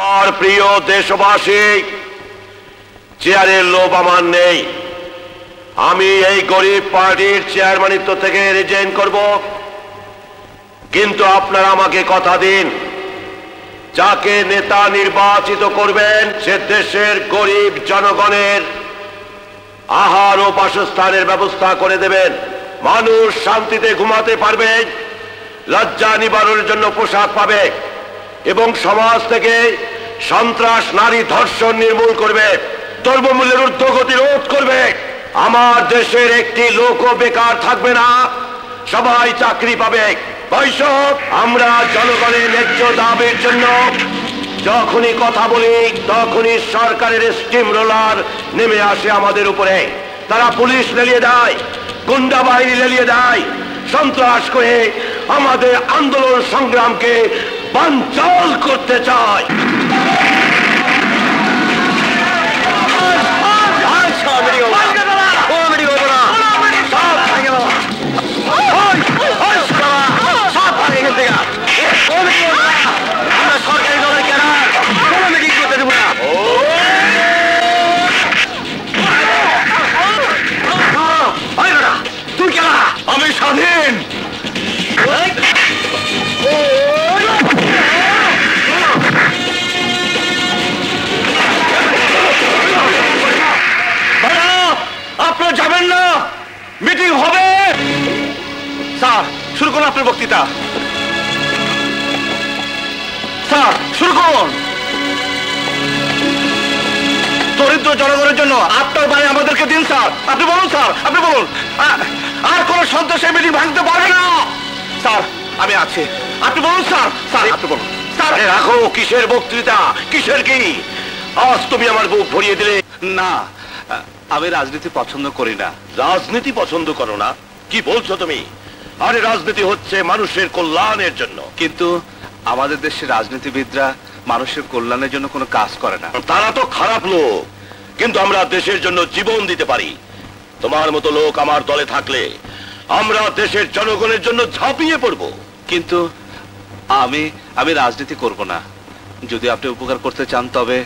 আর প্রিয় দেশবাসী, চেয়ারের লোভ আমার নেই। আমি এই গরিব পার্টির চেয়ারম্যানিত্ব থেকে রিজাইন করব, কিন্তু আপনারা আমাকে কথা দিন, যাকে নেতা নির্বাচিত করবেন সে দেশের গরিব জনগণের আহার ও বাসস্থানের ব্যবস্থা করে দেবেন, মানুষ শান্তিতে ঘুমাতে পারবে, লজ্জা নিবারণের জন্য পোশাক পাবে এবং সমাজ থেকে সন্ত্রাস, নারী ধর্ষণ নির্মূল করবে, দ্রব্যমূল্যের ঊর্ধ্বগতি রোধ করবে। আমার দেশের একটি লোকও বেকার থাকবে না, সবাই চাকরি পাবে। বৈষক, আমরা জনগণের ন্যায্য দাবির জন্য যখনই কথা বলি তখনই সরকারের স্টিম রোলার নেমে আসে আমাদের উপরে। তারা পুলিশ লেলিয়ে দেয়, গুন্ডা বাহিনী লেলিয়ে দেয়, সন্ত্রাস করে আমাদের আন্দোলন সংগ্রামকে বানচাল করতে চায়। আমি স্বাধীন। আপনারা যাবেন না, মিটিং হবে। স্যার শুরু করুন আপনার বক্তৃতা। স্যার শুরু করুন। দরিদ্র জনগণের জন্য আপনার বাড়ি আমাদেরকে দিন স্যার। আপনি বলুন স্যার, আপনি বলুন। আর কোন সন্ত্রাসের মিটিং ভাঙতে পারবে না। স্যার আমি আছি, আপনি বলুন স্যার। স্যার আপনি বলুন। স্যার রাখো, কিসের বক্তৃতা, কিসের কি? আজ তুমি আমার বুক ভরিয়ে দিলে। না, আমি রাজনীতি পছন্দ করি না। রাজনীতি পছন্দ করো না? কি বলছো তুমি? আরে রাজনীতি হচ্ছে মানুষের কল্যাণের জন্য। কিন্তু আমাদের দেশের রাজনীতিবিদরা মানুষের কল্যাণের জন্য কোনো কাজ করে না। তারা তো খারাপ লোক, কিন্তু আমরা দেশের জন্য জীবন দিতে পারি। তোমার মতো লোক আমার দলে থাকলে আমরা দেশের জনগণের জন্য ঝাঁপিয়ে পড়ব। কিন্তু আমি রাজনীতি করব না। যদি আপনি উপকার করতে চান তবে।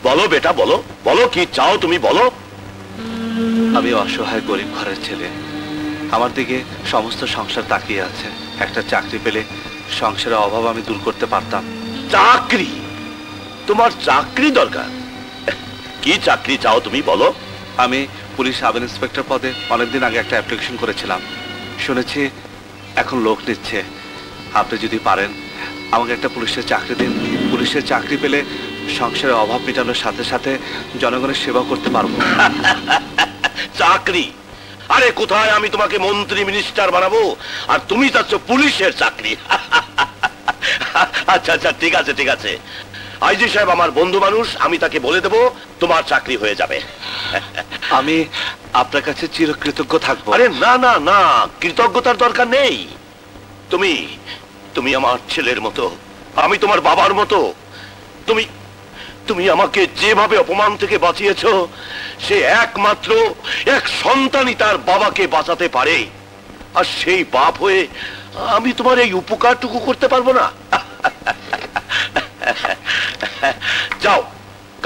বলো বেটা, বলো বলো, কি চাও তুমি বলো। আমি অসহায় গরিব ঘরের ছেলে, আমার দিকে সমস্ত সংসার তাকিয়ে আছে। একটা চাকরি পেলে সংসারের অভাব আমি দূর করতে পারতাম। চাকরি? তোমার চাকরি দরকার? কি চাকরি চাও তুমি বলো। আমি পুলিশ সাব ইন্সপেক্টর পদে অনেকদিন আগে একটা অ্যাপ্লিকেশন করেছিলাম, শুনেছি এখন লোক নিচ্ছে। আপনি যদি পারেন আমাকে একটা পুলিশের চাকরি দিন। পুলিশের চাকরি পেলে সংসারের অভাব মেটানোর সাথে সাথে জনগণের সেবা করতে পারবো। চাকরি? আরে কোথায় আমি তোমাকে মন্ত্রী মিনিস্টার বানাবো, আর তুমি চাচ্ছ পুলিশের চাকরি? আচ্ছা আচ্ছা, ঠিক আছে ঠিক আছে। আইজি সাহেব আমার বন্ধু মানুষ, আমি তাকে বলে দেবো তোমার চাকরি হয়ে যাবে। আমি আপনার কাছে চিরকৃতজ্ঞ থাকবো। আরে না না না, কৃতজ্ঞতার দরকার নেই। তুমি তুমি আমার ছেলের মতো, আমি তোমার বাবার মতো। তুমি তুমি আমাকে যেভাবে অপমান থেকে বাঁচিয়েছো, সে একমাত্র এক সন্তানই তার বাবাকে বাঁচাতে পারে। আর সেই বাপ হয়ে আমি তোমার এই উপকারটুকু করতে পারবো না? যাও,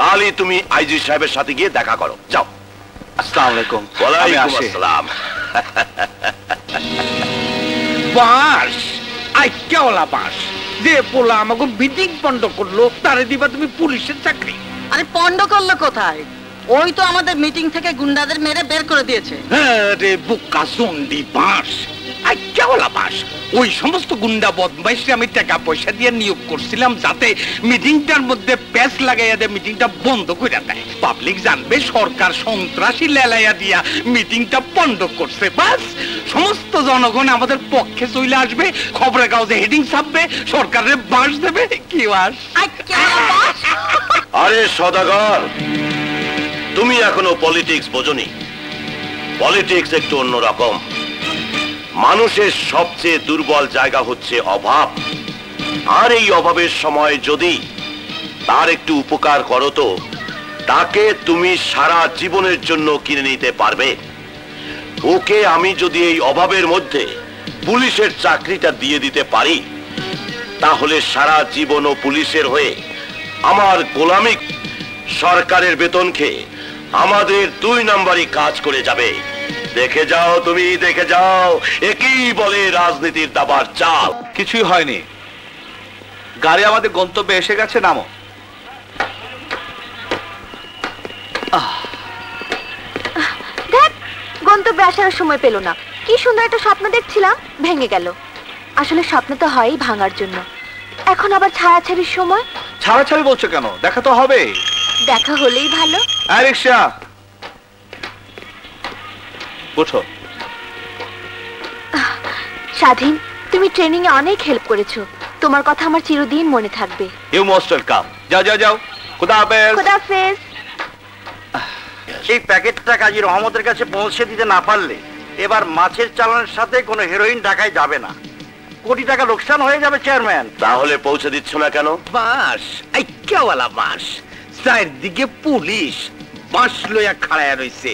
কালই তুমি আইজি সাহেবের সাথে গিয়ে দেখা করো, যাও। আসসালামু আলাইকুম। ওয়ালাইকুম আসসালাম। বাস আইক্যাওয়ালা বাস, যে পোলা আমাকে মিটিং পন্ড করলো তারে দিবা তুমি পুলিশের চাকরি? আরে পন্ড করলো কোথায়? ওই তো আমাদের মিটিং থেকে গুন্ডাদের মেরে বের করে দিয়েছে। হ্যাঁ রে বুকা জন্ডি বাস, আইক্যাওয়ালা বাস। ওই সমস্ত গুন্ডা বদমাইশে আমি টাকা পয়সা দিয়ে নিয়োগ করছিলাম যাতে মিটিংটার মধ্যে প্যাচ লাগাইয়া দিয়ে মিটিংটা বন্ধ করে দেয়। পাবলিক জানবে সরকার সন্ত্রাসী লেলাইয়া দিয়া মিটিংটা পন্ড করছে। বাস সমস্ত জনগণ আমাদের পক্ষে চলে আসবে, খবরের কাগজে হেডিং ছাপবে, সরকারের বাস দেবে। কি বাস? আরে সদাগর, তুমি এখনো পলিটিক্স বোঝনি। পলিটিক্স একটু অন্যরকম। মানুষের সবচেয়ে দুর্বল জায়গা হচ্ছে অভাব, আর এই অভাবের সময় যদি তার একটু উপকার করো তো তাকে তুমি সারা জীবনের জন্য কিনে নিতে পারবে। ওকে আমি যদি এই অভাবের মধ্যে পুলিশের চাকরিটা দিয়ে দিতে পারি, তাহলে সারা জীবনও পুলিশের হয়ে আমার গোলামি সরকারের বেতন খেয়ে আমাদের 2 নম্বরই কাজ করে যাবে। দেখে যাও, তুমি দেখে যাও, একই বলে রাজনীতির দাবার চাল। কিছুই হয়নি, গাড়ি আমাদের গন্তব্যে এসে গেছে, নামো। দেখ, গন্তব্যে আসার সময় পেল না। কি সুন্দর একটা স্বপ্ন দেখছিলাম, ভেঙে গেল। আসলে স্বপ্ন তো হয়ই ভাঙার জন্য। এখন আবার ছাড়াছাড়ির সময়। ছাড়াছাড়ি বলছো কেন? দেখা তো হবে। দেখা হলেই ভালো। রিক্সা ওঠো। স্বাধীন, তুমি ট্রেনিং এ অনেক হেল্প করেছো। তোমার কথা আমার চিরদিন মনে থাকবে। You most welcome. যাও যাও যাও, খোদা হাফেজ। খোদাফেজ। এই প্যাকেটটা কাজী রহমতের কাছে পৌঁছে দিতে না পারলে এবার মাছের চালানের সাথে কোনো হেরোইন ঢাকায় যাবে না। কোটি টাকা লোকসান হয়ে যাবে চেয়ারম্যান। তাহলে পৌঁছে দিচ্ছ না কেন? বাস আইক্যাওয়ালা বাস, চারদিকে পুলিশ বাস লইয়া খাড়ায়া রইছে।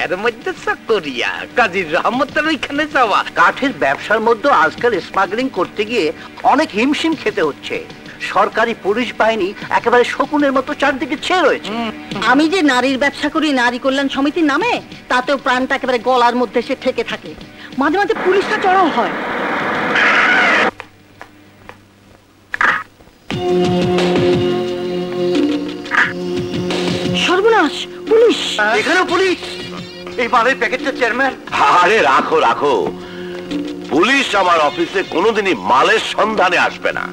এর মধ্যে চাকরিয়া কাজী রহমতের ওইখানে যাওয়া। কাঠের ব্যবসার মধ্যে আজকাল স্মাগলিং করতে গিয়ে অনেক হিমশিম খেতে হচ্ছে। সরকারি পুলিশ বাহিনী একেবারে শকুনের মতো চারদিকে ছেয়ে রয়েছে। আমি যে নারীর ব্যবসা করি নারী কল্যাণ সমিতির নামে, তাতেও প্রাণটা একেবারে গলার মধ্যে এসে ঠেকে থাকে। মাঝে মাঝে পুলিশটা চড়াও হয়। সর্বনাশ, পুলিশ! এখানেও পুলিশ! এই মালের প্যাকেটটা চেয়ারম্যান। আরে রাখো রাখো, পুলিশ আমার অফিসে কোনোদিনই মালের সন্ধানে আসবে না।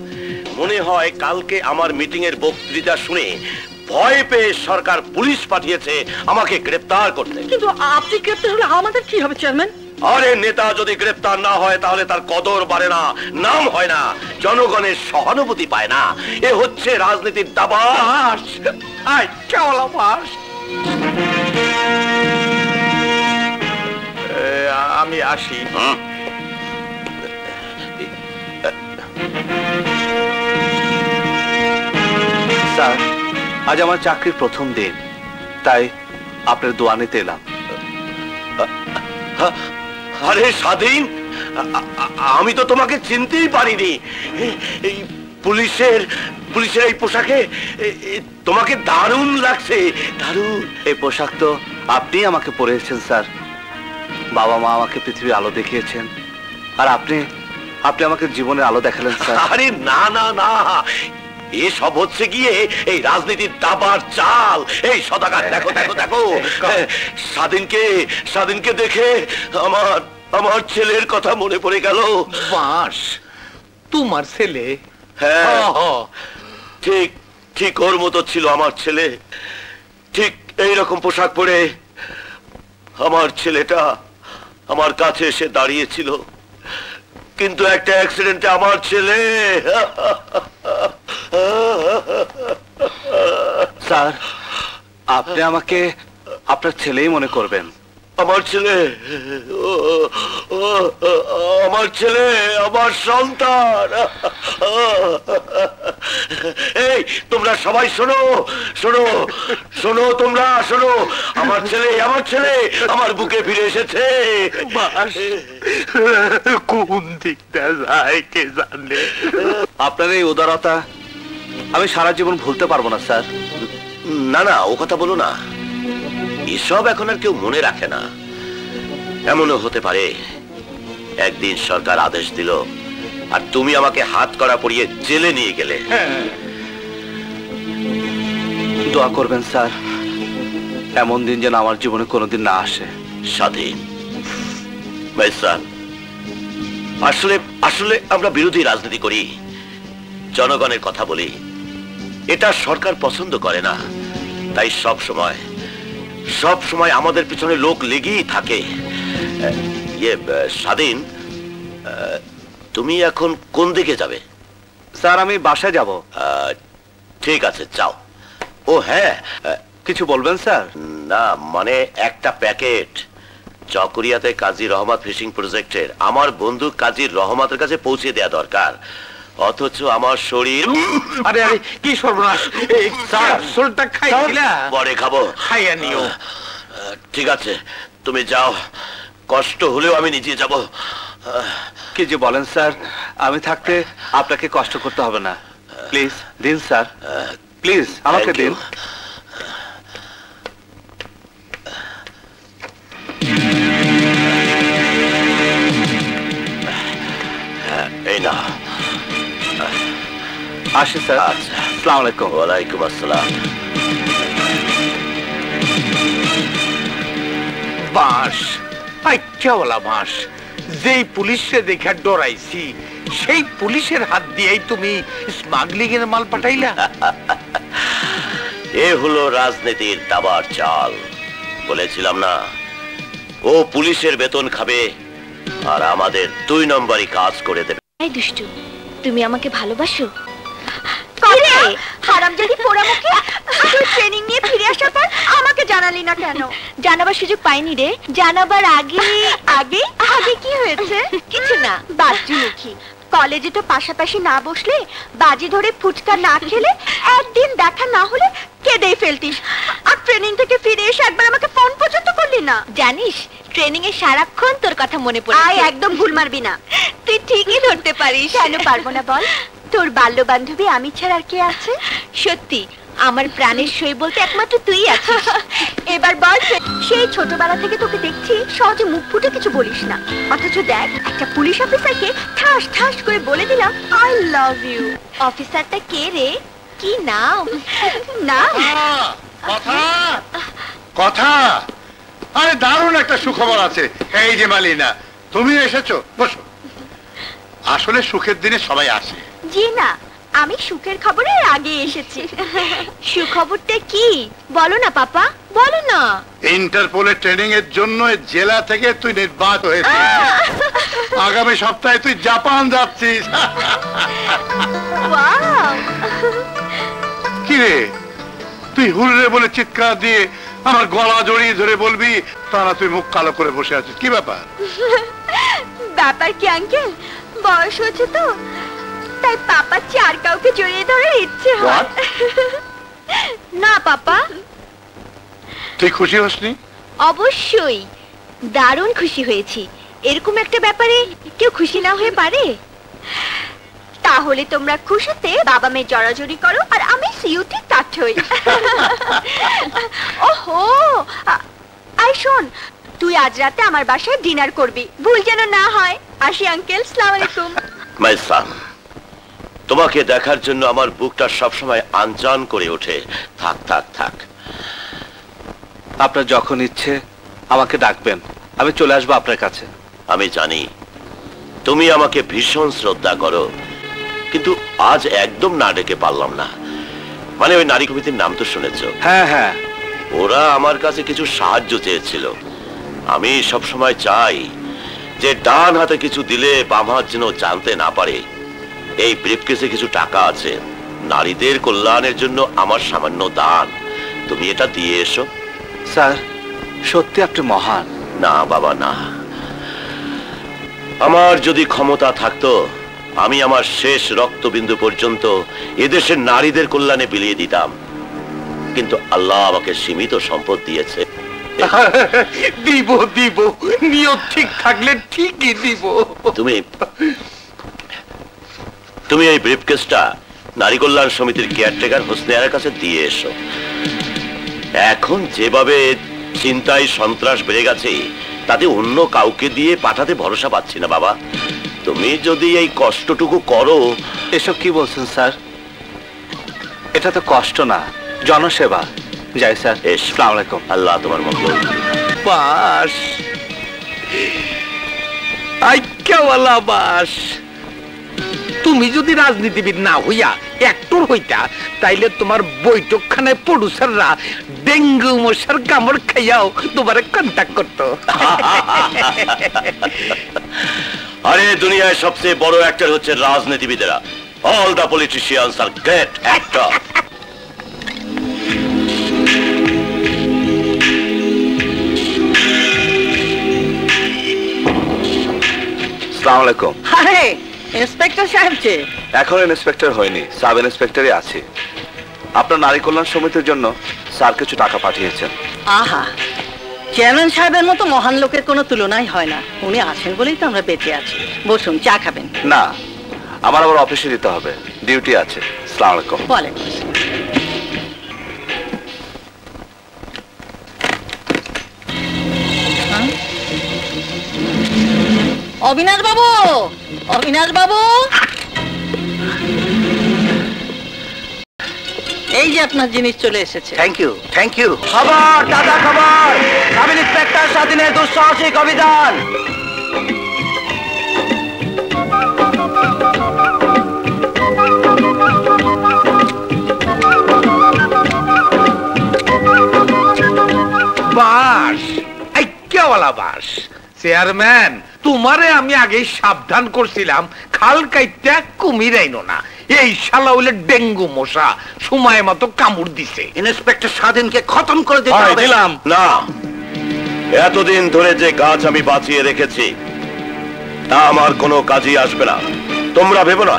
মনে হয় কালকে আমার মিটিং এর বক্তৃতা শুনে ভয় পেয়ে সরকার পুলিশ পাঠিয়েছে আমাকে গ্রেফতার করতে। কিন্তু আপনি গ্রেপ্তার হলে আমাদের কি হবে চেয়ারম্যান? আরে নেতা যদি গ্রেফতার না হয় তাহলে তার কদর বাড়ে না, নাম হয় না, জনগণের সহানুভূতি পায় না। এ হচ্ছে রাজনীতির দাবাস। আইক্যাওয়ালা বাস। আমি আসি। স্যার, আজ আমার চাকরির প্রথম দিন, তাই আপনার দোয়া নিতে এলাম। আরে স্বাধীন, আমি তো তোমাকে চিনতেই পারিনি। এই পুলিশের এই পোশাকে তোমাকে দারুণ লাগছে, দারুণ। এই পোশাক তো আপনি আমাকে পরিয়েছেন স্যার। বাবা মা আমাকে পৃথিবীর আলো দেখিয়েছেন, আর আপনি আমাকে জীবনের আলো দেখালেন স্যার। আরে না না না, এসব হচ্ছে গিয়ে এই রাজনীতির দাবার চাল। এই সদাগর, দেখো দেখো দেখো, স্বাধীনকে দেখে আমার ছেলের কথা মনে পড়ে গেল। বাস, তোমার ছেলে? হ্যাঁ, ঠিক ঠিক ওর মতো ছিল আমার ছেলে। ঠিক এইরকম পোশাক পরে আমার ছেলেটা আমার কাছে এসে দাঁড়িয়েছিল, কিন্তু একটা অ্যাক্সিডেন্টে আমার ছেলে। স্যার, আপনি আমাকে আপনার ছেলেই মনে করবেন। আমার ছেলে, আমার ছেলে, আমার সন্তান। এই তোমরা সবাই শোনো শোনো শোনো, তোমরা শোনো, আমার ছেলে আমার বুকে ফিরে এসেছে। কোন দিকটা যায় কে জানে। আপনার এই উদারতা আমি সারা জীবন ভুলতে পারবো না স্যার। না না, ও কথা বলো না, এসব এখন আর কেউ মনে রাখে না। এমনও হতে পারে একদিন সরকার আদেশ দিল আর তুমি আমাকে হাত করা পরিয়ে জেলে নিয়ে গেলে। দোয়া করবেন স্যার, এমন দিন যেন আমার জীবনে কোনোদিন না আসে। স্বাধীন ভাইসান, আসলে আসলে আমরা বিরোধী রাজনীতি করি, জনগণের কথা বলি। এটা সরকার পছন্দ করে না, তাই সব সময় আমাদের পিছনে লোক লেগেই থাকে। স্বাধীন, তুমি এখন কোন দিকে যাবে? স্যার, আমি বাসায় যাব। ঠিক আছে, যাও। ও হ্যাঁ, কিছু বলবেন স্যার? না মানে একটা প্যাকেট চকরিয়াতে কাজী রহমত ফিশিং প্রজেক্টের আমার বন্ধু কাজী রহমতের কাছে পৌঁছে দেয়া দরকার, অথচ আমার শরীর। আরে আরে, কি সর্বনাশ! এই ক্যাপসুলটা খাইছিলা? পরে খাবো, খাইয়া নিও। ঠিক আছে, তুমি যাও, কষ্ট হলেও আমি নিজে যাব। কি যে বলেন স্যার, আমি থাকতে আপনাকে কষ্ট করতে হবে না। প্লিজ দিন স্যার। প্লিজ আমাকে Thank দিন। you. এই না। আসি স্যার। আচ্ছা। আসসালামু আলাইকুম। ওয়ালাইকুম আসসালাম। বাঁশ, আচ্ছাওয়ালা বাঁশ। যেই পুলিশে দেখা ডরাইছি সেই পুলিশের হাত দিয়েই তুমি স্মাগলিং এর মাল পাঠাইলা। এ হলো রাজনীতির দাবার চাল। বলেছিলাম না, ও পুলিশের বেতন খাবে আর আমাদের 2 নম্বরই কাজ করে দেবে। এই দুষ্টু, তুমি আমাকে ভালোবাসো? হারামজাদি পোড়ামুখী, তুই ট্রেনিং নিয়ে ফিরে আসার পর আমাকে জানালি না কেন? জানাবার সুযোগ পাইনি রে। জানাবার আগে আগে আগে কি হয়েছে? কিছু না, বাজুমুখী। কলেজে তো পাশাপাশি না বসলে, বাজি ধরে ফুচকা না খেলে, একদিন দেখা না হলে কেঁদেই ফেলতিস। আর ট্রেনিং থেকে ফিরে এসে একবার আমাকে ফোন পর্যন্ত করলি না। জানিস, ট্রেনিং এ সারাক্ষণ তোর কথা মনে পড়ে। আয়, একদম ভুল মারবি না। তুই ঠিকই ধরতে পারিস। কেন পারবো না বল? তোর বাল্য বান্ধবী আমি ছাড়া আর কে আছে? সত্যি, আমার প্রাণের সই বলতে একমাত্র তুই আছিস। এবার বল, সেই ছোটবেলা থেকে তোকে দেখছি সহজে মুখ ফুটে কিছু বলিস না, অথচ দেখ একটা পুলিশ অফিসারকে ঠাস ঠাস করে বলে দিলাম আই লাভ ইউ। অফিসারটা কে রে? কি নাম? নাম? কথা কথা আরে দারুণ একটা সুখবর আছে। এই যে মালিনা, তুমি এসেছো, বসো। আসলে সুখের দিনে সবাই আসে। জি না, আমি সুখের খবরের আগে এসেছি। সুখবরটা কি বলো না পাপা, বলো না। ইন্টারপোলের ট্রেনিং এর জন্য জেলা থেকে তুই নির্বাচিত হয়েছিস। আগামী সপ্তাহে তুই জাপান যাচ্ছিস। ওয়াও! কি রে, তুই হুররে বলে চিৎকার দিয়ে আমার গলা জড়িয়ে ধরে বলবি, তা না তুই মুখ কালো করে বসে আছিস, কি ব্যাপার? ব্যাপার কি আঙ্কেল, বয়স হচ্ছে তো, তাই পাপা চার কাউকে জড়িয়ে ধরে ইচ্ছে হয়। না পাপা। তুই খুশি হসনি? অবশ্যই দারুণ খুশি হয়েছি। এরকম একটা ব্যাপারে কেউ খুশি না হয়ে পারে? তাহলে তোমরা খুশিতে বাবা মেয়ে জড়াজড়ি করো আর আমি সিউটি টাচ হই। ওহো, আই শোন, তুই আজ রাতে আমার বাসায় ডিনার করবি, ভুল যেন না হয়। আসি আঙ্কেল, আসসালামু আলাইকুম। মাই সান, তোমাকে দেখার জন্য আমার বুকটা সবসময় আনজান করে ওঠে। থাক থাক থাক। আপনার যখন ইচ্ছে আমাকে ডাকবেন, আমি চলে আসবো আপনার কাছে। আমি জানি তুমি আমাকে ভীষণ শ্রদ্ধা করো, কিন্তু আজ একদম না ডেকে পারলাম না। মানে ওই নারী কমিটির নাম তো শুনেছ? হ্যাঁ হ্যাঁ। ওরা আমার কাছে কিছু সাহায্য চেয়েছিল। আমি সবসময় চাই যে ডান হাতে কিছু দিলে বাম হাত যেন জানতে না পারে। এই ব্রিফকেসে কিছু টাকা আছে, নারীদের কল্যাণের জন্য আমার সামান্য দান। তুমি এটা দিয়ে এসো। স্যার, সত্যি আপনি মহান। না বাবা না, আমার যদি ক্ষমতা থাকতো আমি আমার শেষ রক্তবিন্দু পর্যন্ত এদেশের নারীদের কল্যাণে বিলিয়ে দিতাম, কিন্তু আল্লাহ আমাকে সীমিত সম্পদ দিয়েছে। দিব দিব, নিয়ত ঠিক থাকলে ঠিকই দিব। তুমি এই ব্রিফকেসটা নারী কল্যাণ সমিতির কেয়ারটেকার হোসনেয়ার কাছে দিয়ে এসো। এখন যেভাবে চিন্তায় সন্ত্রাস বেড়ে গেছে, তাতে অন্য কাউকে দিয়ে পাঠাতে ভরসা পাচ্ছি না বাবা। তুমি যদি এই কষ্টটুকু করো। এসব কি বলছেন স্যার? এটা তো কষ্ট না, জনসেবা। যাই স্যার, আসসালামু আলাইকুম। আল্লাহ তোমার মঙ্গল। বাস, আইক্যাওয়ালা বাস। তুমি যদি রাজনীতিবিদ না হইয়া অ্যাক্টর হইতা, তাইলে তোমার বৈঠকখানায় প্রডিউসাররা ডেঙ্গু মশার কামড় খাইয়াও তোমারে কন্ট্যাক্ট করতো। আরে দুনিয়ায় সবচেয়ে বড় অ্যাক্টর হচ্ছে রাজনীতিবিদেরা। All the politicians are great actor. আসসালামু আলাইকুম। আরে ইন্সপেক্টর সাহেব যে? এখন ইন্সপেক্টর হয়নি, সাব ইন্সপেক্টরই আছে। আপনার নারী কল্যাণ সমিতির জন্য স্যার কিছু টাকা পাঠিয়েছেন। আহা, চেয়ারম্যান সাহেবের মতো মহান লোকের কোনো তুলনাই হয় না। উনি আছেন বলেই তো আমরা বেঁচে আছি। বসুন, চা খাবেন? না, আমার আবার অফিসে যেতে হবে, ডিউটি আছে। আসসালামু আলাইকুম। ওয়ালাইকুম আসসালাম। অবিনাশ বাবু, অবিনাশ বাবু, এই যে আপনার জিনিস চলে এসেছে। Thank you, thank you. খবর, দাদা খবর, সাব ইন্সপেক্টর স্বাধীনের দুঃসাহসিক অভিযান। বাস, আইক্যাওয়ালা বাস। চেয়ারম্যান, তোমারে আমি আগে সাবধান করছিলাম, খাল কাইটা কুমির আইনো না। এই শালা হইলে ডেঙ্গু মশা, সময় মতো কামড় দিছে। ইন্সপেক্টর স্বাধীনকে খতম করে দিতে হয় হবে। দিলাম না। এতদিন ধরে যে গাছ আমি বাঁচিয়ে রেখেছি তা আমার কোনো কাজই আসবে না। তোমরা ভেবো না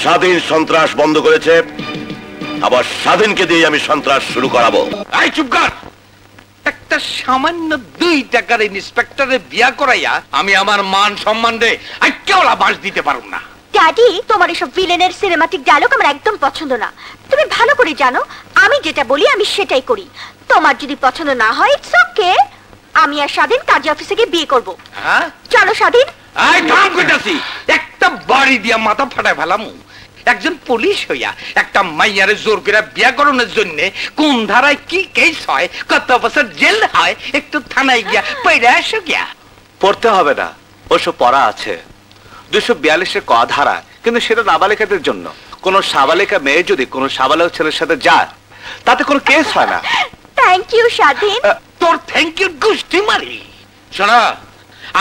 স্বাধীন সন্ত্রাস বন্ধ করেছে, আবার স্বাধীনকে দিয়ে আমি সন্ত্রাস শুরু করাবো। এই চুপ কর। একটা সামান্য 2 টাকার ইন্সপেক্টরে বিয়া করাইয়া আমি আমার মান সম্মান রে আইক্যাওয়ালা বাস দিতে পারব না। ড্যাডি, তোমার এসব ভিলেনের সিনেমাটিক ডায়লগ আমার একদম পছন্দ না। তুমি ভালো করে জানো আমি যেটা বলি আমি সেটাই করি। তোমার যদি পছন্দ না হয় ইটস ওকে, আমি আর স্বাধীন কাজী অফিসে গিয়ে বিয়ে করব। হ্যাঁ, চলো স্বাধীন। এই থাম কইতাছি, একটা বাড়ি দিয়া মাথা ফাটায় ফেলামু। একজন পুলিশ হইয়া একটা মাইয়ারে জোর করে বিয়া করানোর জন্য কোন ধারায় কি কেস হয়, কত বছর জেল হয়, একটু থানায় গিয়া পড়ে আসো গিয়া। পড়তে হবে না, ওসব পড়া আছে 242-এর ক ধারা, কিন্তু সেটা নাবালিকাদের জন্য। কোন সাবালিকা মেয়ে যদি কোনো সাবালক ছেলের সাথে যায় তাতে কোনো কেস হয় না। থ্যাংক ইউ স্বাধীন। তোর থ্যাংক ইউ গুষ্টি মারি। শোনা,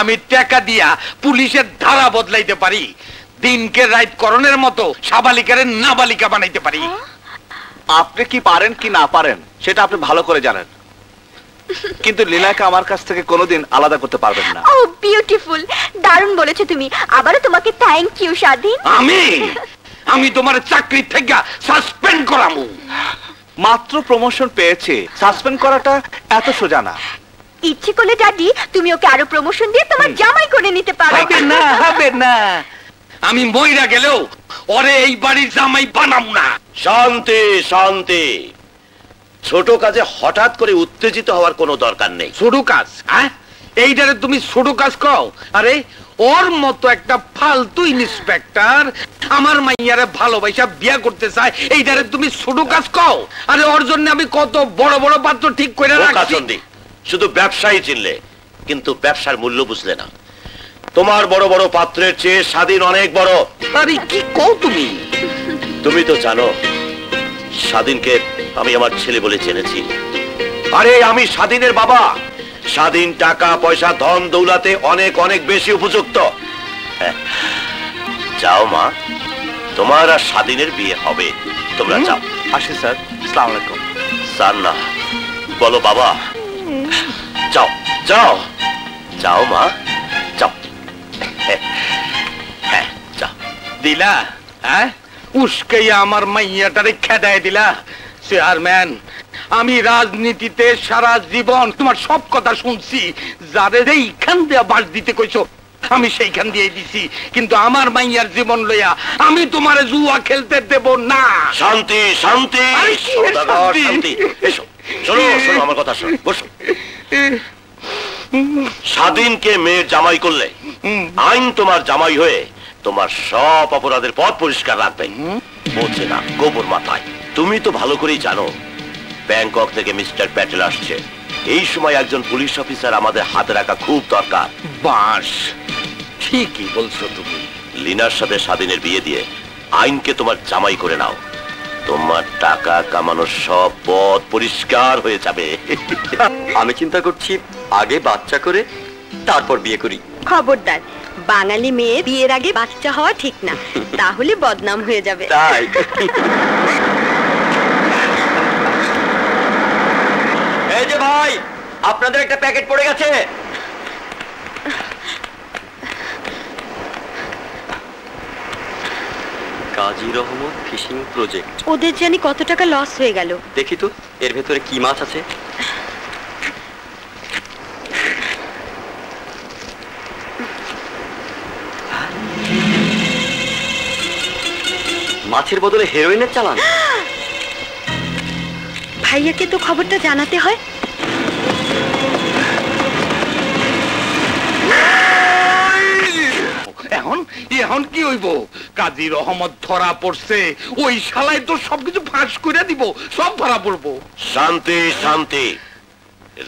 আমি টাকা দিয়া পুলিশের ধারা বদলাইতে পারি, দিনকে রাইট করণের মতো সাবালিকারে নাবালিকা বানাইতে পারি। আপনি কি পারেন কি না পারেন সেটা আপনি ভালো করে জানেন, কিন্তু লীলাকে আমার কাছ থেকে কোনোদিন আলাদা করতে পারবেন না। ও বিউটিফুল, দারুণ বলেছো তুমি। আবারও তোমাকে থ্যাংক ইউ স্বাধীন। আমি তোমার চাকরি থেকে সাসপেন্ড করামু। মাত্র প্রমোশন পেয়েছে, সাসপেন্ড করাটা এত সোজা না। ইচ্ছে করলে ড্যাডি তুমি ওকে আরো প্রমোশন দিয়ে তোমার জামাই করে নিতে পারো। হবে না, হবে না। আমি মইরা গেলেও ওরে এই বাড়ির জামাই বানাম না। শান্তি, শান্তি। ছোট কাজে হঠাৎ করে উত্তেজিত হওয়ার কোনো দরকার নেই। ছোট কাজ? হ্যাঁ, এইটারে তুমি ছোট কাজ কও? আরে ওর মতো একটা ফালতু ইন্সপেক্টর আমার মাইয়ারে ভালোবাসা বিয়া করতে চায়, এইটারে তুমি ছোট কাজ কও? আরে ওর জন্য আমি কত বড় বড় পাত্র ঠিক করে রাখছি। শুধু ব্যবসায়ী চিনলে, কিন্তু ব্যবসার মূল্য বুঝলে না। তোমার বড় বড় পাত্রের চেয়ে স্বাধীন অনেক বড়। আরে কি কও তুমি? তুমি তো জানো স্বাধীনকে আমি আমার ছেলে বলে জেনেছি। আরে আমি স্বাধীনের বাবা। স্বাধীন টাকা পয়সা ধন দৌলাতে অনেক অনেক বেশি উপযুক্ত। যাও মা, তোমার আর স্বাধীনের বিয়ে হবে। তোমরা যাও। আসি স্যার, আসসালামু আলাইকুম। স্যার না, বলো বাবা। যাও যাও যাও মা, যাও। হ্যাঁ যাও। দিলা? হ্যাঁ, উস্কাইয়া আমার মাইয়াটারে খেদায় দিলা। চেয়ারম্যান, আমি রাজনীতিতে সারা জীবন তোমার সব কথা শুনছি। যারে এইখান দিয়ে বাস দিতে কইছো আমি সেইখান দিয়ে দিছি, কিন্তু আমার মাইয়ার জীবন লইয়া আমি তোমারে জুয়া খেলতে দেব না। শান্তি, শান্তি, আরে কি এর শান্তি? শান্তি। এসো, শোনো শোনো আমার কথা শোনো, বসো। স্বাধীনকে মেয়ের জামাই করলে আইন তোমার জামাই হয়ে তোমার সব অপরাধের পথ পরিষ্কার রাখবে। বলছে না গোবর মাথায়। তুমি তো ভালো করেই জানো ব্যাংকক থেকে মিস্টার প্যাটেল আসছে। এই সময় একজন পুলিশ অফিসার আমাদের হাতে রাখা খুব দরকার। বাস, ঠিকই বলছো তুমি। লিনার সাথে স্বাধীনের বিয়ে দিয়ে আইনকে তোমার জামাই করে নাও। তোমার টাকা কামানোর সব পথ পরিষ্কার হয়ে যাবে। আমি চিন্তা করছি আগে বাচ্চা করে তারপর বিয়ে করি। খবরদার, বাঙালি মেয়ে বিয়ের আগে বাচ্চা হওয়া ঠিক না, তাহলে বদনাম হয়ে যাবে। তাই এই যে ভাই, আপনাদের একটা প্যাকেট পড়ে গেছে। কাজী রহমত ফিশিং প্রজেক্ট। ওদের জানি কত টাকা লস হয়ে গেল। দেখি তো এর ভেতরে কি মাছ আছে। মাছের বদলে হেরোইনের চালান। ভাইয়াকে তো খবরটা জানাতে হয়। এখন এখন কি হইব? কাজী রহমত ধরা পড়ছে, ওই শালাই তো সবকিছু ফাঁস করে দিব, সব ধরা পড়বো। শান্তি শান্তি,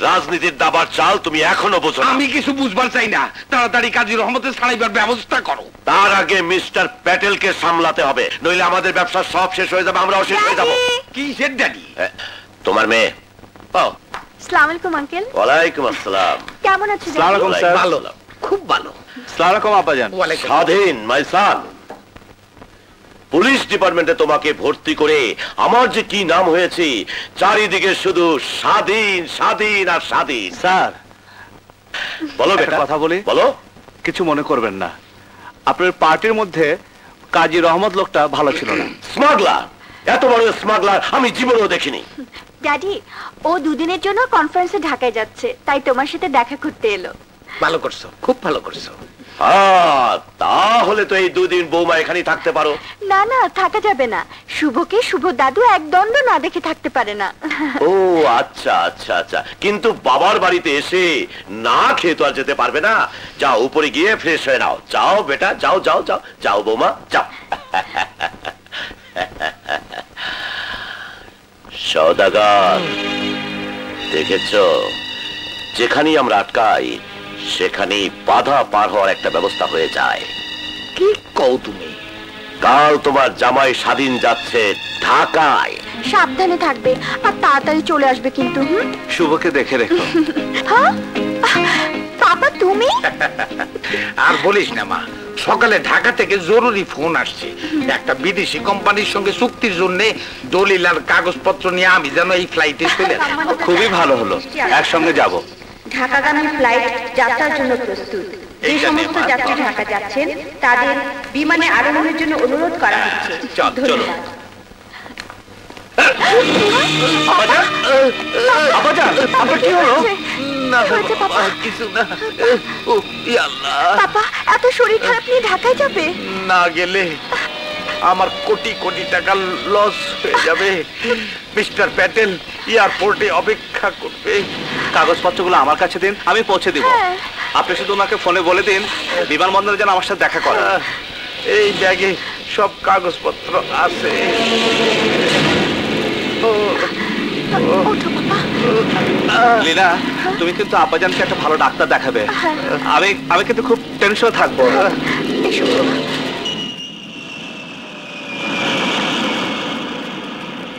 রাজনীতির দাবার চাল তুমি এখনো বোঝো না। আমি কিছু বুঝবার চাই না, তাড়াতাড়ি কাজী রহমতের ছাড়াইবার ব্যবস্থা করো। তার আগে মিস্টার প্যাটেলকে সামলাতে হবে, নইলে আমাদের ব্যবসা সব শেষ হয়ে যাবে, আমরাও শেষ হয়ে যাবো। কি সে ড্যাডি? তোমার মেয়ে? আসসালামু আলাইকুম আঙ্কেল। ওয়ালাইকুম আসসালাম। কেমন আছো? আসসালামু আলাইকুম স্যার। ভালো, খুব ভালো। আসসালামু আলাইকুম আব্বাজান। ওয়ালাইকুম। স্বাধীন মাই সান, পুলিশ ডিপার্টমেন্টে তোমাকে ভর্তি করে আমার যে কি নাম হয়েছে, চারিদিকে শুধু স্বাধীন স্বাধীন আর স্বাধীন। স্যার বলো একটা বেটা, কথা বলি? বলো। কিছু মনে করবেন না, আপনার পার্টির মধ্যে কাজী রহমত লোকটা ভালো ছিল না। স্মাগলার, এত বড় স্মাগলার আমি জীবনেও দেখিনি। ড্যাডি, ও দুদিনের জন্য কনফারেন্সে ঢাকায় যাচ্ছে, তাই তোমার সাথে দেখা করতে এলো। ভালো করছো, খুব ভালো করছো। তাহলে তো এই দুদিন বৌমা এখানেই থাকতে পারো। না না, থাকা যাবে না। শুভকে শুভ দাদু এক দণ্ড না দেখে থাকতে পারে না। ও আচ্ছা আচ্ছা আচ্ছা, কিন্তু বাবার বাড়িতে এসে না খেয়ে তো আর যেতে পারবে না। যাও উপরে গিয়ে ফ্রেশ হয়ে নাও। যাও বেটা, যাও যাও যাও যাও বৌমা যাও। সওদাগর, দেখেছ, যেখানেই আমরা আটকাই সেখানেই বাধা পার হওয়ার একটা ব্যবস্থা হয়ে যায়। কি কও তুমি? কাল তোমার জামাই স্বাধীন যাচ্ছে ঢাকায়। সাবধানে থাকবে আর তাড়াতাড়ি চলে আসবে কিন্তু। শুভকে দেখে রেখো। হ্যাঁ পাপা, তুমি? আর বলিস না মা, সকালে ঢাকা থেকে জরুরি ফোন আসছে। একটা বিদেশি কোম্পানির সঙ্গে চুক্তির জন্য দলিল আর কাগজপত্র নিয়ে আমি যেন এই ফ্লাইটে চলে যাই। খুবই ভালো হলো, একসঙ্গে যাব। ঢাকাগামী ফ্লাইট যাত্রার জন্য প্রস্তুত। যে সমস্ত যাত্রী ঢাকা যাচ্ছেন তাদের বিমানে আরোহণের জন্য অনুরোধ করা হচ্ছে। চলো। আপনার কি হলো? কিছু না। পাপা, এত শরীর খারাপ নিয়ে ঢাকায় যাবে? না গেলে আমার কোটি কোটি টাকা লস হয়ে যাবে। মিস্টার প্যাটেল এয়ারপোর্টে অপেক্ষা করবে। কাগজপত্রগুলো আমার কাছে দিন, আমি পৌঁছে দিব। হ্যাঁ। আপনি শুধু ওনাকে ফোনে বলে দিন বিমানবন্দরে যেন আমার সাথে দেখা করে। এই ব্যাগে সব কাগজপত্র আছে। ওঠো পাপা। লীনা, তুমি কিন্তু আব্বাজানকে একটা ভালো ডাক্তার দেখাবে। আমি কিন্তু খুব টেনশন থাকবো। এসো।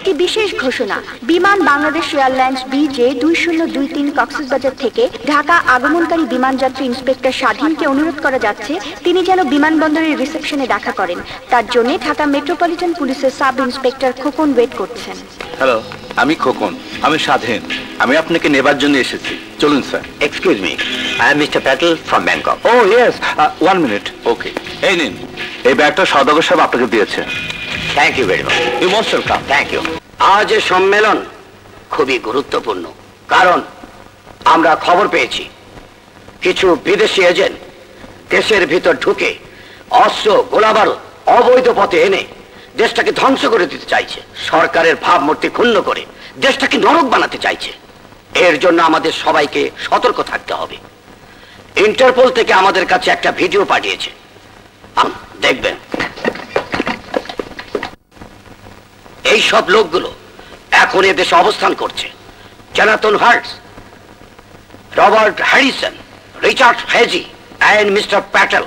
একটি বিশেষ ঘোষণা, বিমান বাংলাদেশ এয়ারলাইন্স BJ 2023 কক্সবাজার থেকে ঢাকা আগমনকারী বিমানযাত্রী ইন্সপেক্টর স্বাধীনকে অনুরোধ করা যাচ্ছে তিনি যেন বিমানবন্দরের রিসেপশনে দেখা করেন। তার জন্য ঢাকা মেট্রোপলিটন পুলিশের সাব ইন্সপেক্টর খোকন ওয়েট করছেন। হ্যালো, আমি খোকন, আমি স্বাধীন। আমি আপনাকে নেবার জন্য এসেছি। চলুন sir. Excuse me, I am mister Patel from Bangkok. Oh yes, 1 minute. Okay, এই নিন, এই ব্যাগটা সওদাগর সাহেব আপনাকে দিয়েছে। Thank you very much. You most welcome. Thank you. আজ এই সম্মেলন খুবই গুরুত্বপূর্ণ, কারণ আমরা খবর পেয়েছি কিছু বিদেশি এজেন্ট দেশের ভিতর ঢুকে অস্ত্র গোলাবারুদ অবৈধ পথে এনে দেশটাকে ধ্বংস করে দিতে চাইছে। সরকারের ভাবমূর্তি ক্ষুণ্ণ করে দেশটাকে নরক বানাতে চাইছে। এর জন্য আমাদের সবাইকে সতর্ক থাকতে হবে। ইন্টারপোল থেকে আমাদের কাছে একটা ভিডিও পাঠিয়েছে, দেখবেন। এই সব লোকগুলো এখন এদেশে অবস্থান করছে। Jonathan Hearts, Robert Harrison, Richard Hedgy and mister Patel.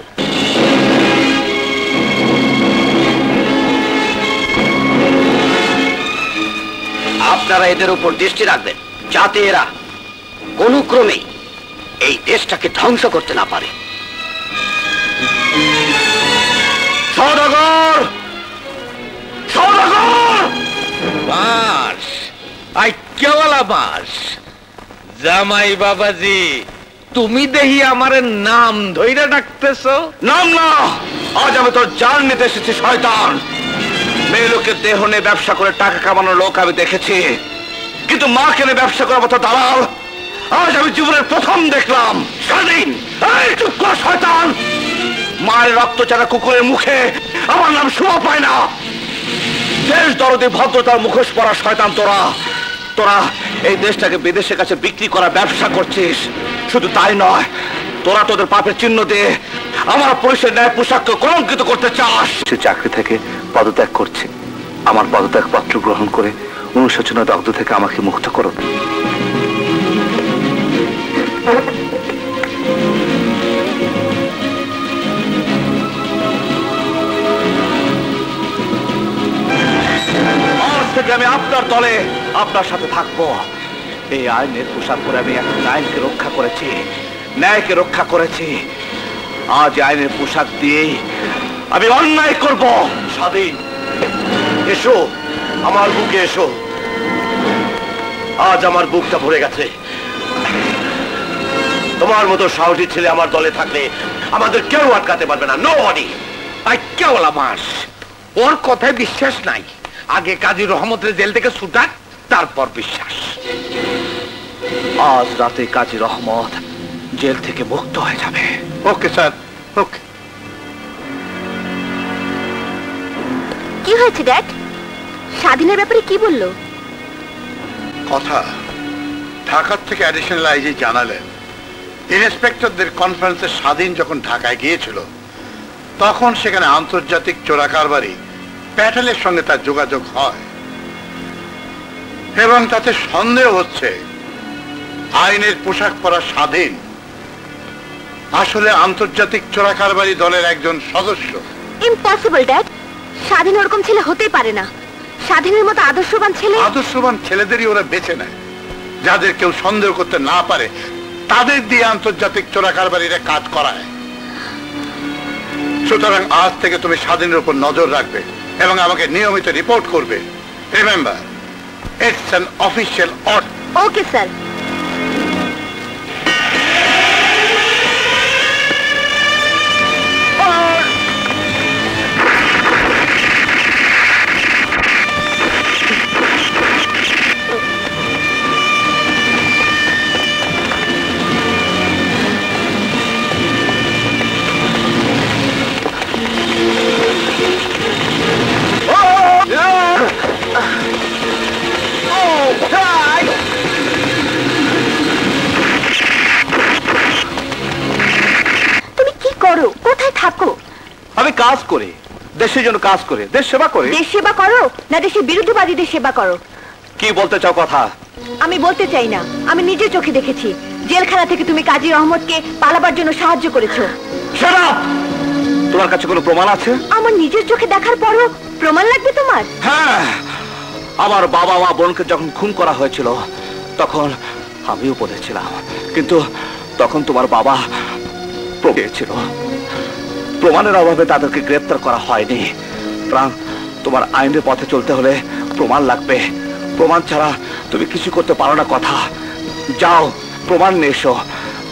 আপনারা এদের উপর দৃষ্টি রাখবেন যাতে এরা কোনো ক্রমেই এই দেশটাকে ধ্বংস করতে না পারে। সওদাগর, সওদাগর! বাস, আইক্যাওয়ালা বাস। জামাই বাবাজি, তুমি দেখি আমার নাম ধইরা ডাকতেছ? নাম না, আজ আমি তোর জান নিতে এসেছি শয়তান। মেয়ে লোকের দেহ নিয়ে ব্যবসা করে টাকা কামানোর লোক আমি দেখেছি, কিন্তু মা কেনে ব্যবসা করার মতো দালাল আজ আমি জীবনের প্রথম দেখলাম। স্বাধীন, এই চুপ কর শয়তান। মায়ের রক্ত চারা কুকুরের মুখে আমার নাম শোভা পায় না। দেশ দরদি ভদ্রতার মুখোশ পরা শয়তান তোরা। তোরা এই দেশটাকে বিদেশের কাছে বিক্রি করা ব্যবসা করছিস। শুধু তাই নয়, তোরা তোদের পাপের চিহ্ন দিয়ে আমার পুলিশের ন্যায় পোশাককে কলঙ্কিত করতে চাস? সে চাকরি থেকে পদত্যাগ করছে। আমার পদত্যাগ পত্র গ্রহণ করে অনুশোচনা দগ্ধ থেকে আমাকে মুক্ত করুন। আজ থেকে আমি আপনার দলে আপনার সাথে থাকবো। এই আইনের পোশাক পরে আমি এখন আইনকে রক্ষা করেছি, ন্যায়কে রক্ষা করেছি। আজ আইনের পোশাক দিয়ে আমি অন্যায় করব। স্বাধীন, এসো আমার বুকে এসো। আজ আমার বুকটা ভরে গেছে। তোমার মতো সাহসী ছেলে আমার দলে থাকলে আমাদের কেউ আটকাতে পারবে না। নোবডি। আচ্ছা ওলা মাস, ওর কথায় বিশ্বাস নাই। আগে কাজী রহমতের জেল থেকে ছুটাক, তারপর বিশ্বাস। আজ রাতে কাজী রহমত জেল থেকে মুক্ত হয়ে যাবে। ওকে স্যার, ওকে। কি হয়েছে ড্যাড? স্বাধীনের ব্যাপারে কি বললো? কথা ঢাকার থেকে অ্যাডিশনাল আইজি জানালেন, ইন্সপেক্টরদের কনফারেন্সে স্বাধীন যখন ঢাকায় গিয়েছিল তখন সেখানে আন্তর্জাতিক চোরাকারবারি প্যাটেলের সঙ্গে তার যোগাযোগ হয় এবং তাতে সন্দেহ হচ্ছে আইনের পোশাক পরা স্বাধীন আসলে আন্তর্জাতিক চোরাকারবারি দলের একজন সদস্য। ইম্পসিবল ড্যাড, স্বাধীন ওরকম ছেলে হতেই পারে না। স্বাধীনের মতো আদর্শবান ছেলে। আদর্শবান ছেলেদেরই ওরা বেছে নেয়, যাদের কেউ সন্দেহ করতে না পারে তাদের দিয়ে আন্তর্জাতিক চোরাকারবারিরা কাজ করায়। সুতরাং আজ থেকে তুমি স্বাধীনের উপর নজর রাখবে এবং আমাকে নিয়মিত রিপোর্ট করবে। Remember, it's an official order. Okay sir. আমি কাজ করি, দেশের জন্য কাজ করে, দেশ সেবা করে। দেশ সেবা করো না দেশের বিরুদ্ধবাদীদের সেবা করো? কি বলতে চাও কথা? আমি বলতে চাই না, আমি নিজের চোখে দেখেছি। জেলখানা থেকে তুমি কাজী রহমতকে পালাবার জন্য সাহায্য করেছো। Shut up! তোমার কাছে কোনো প্রমাণ আছে? আমার নিজের চোখে দেখার পরও প্রমাণ লাগবে তোমার? হ্যাঁ, আমার বাবা মা বোনকে যখন খুন করা হয়েছিল তখন আমিও বলেছিলাম, কিন্তু তখন তোমার বাবা ছিল। প্রমাণের অভাবে তাদেরকে গ্রেপ্তার করা হয়নি। প্রাণ, তোমার আইনের পথে চলতে হলে প্রমাণ লাগবে। প্রমাণ ছাড়া তুমি কিছু করতে পারো না। কথা, যাও প্রমাণ নিয়ে এসো।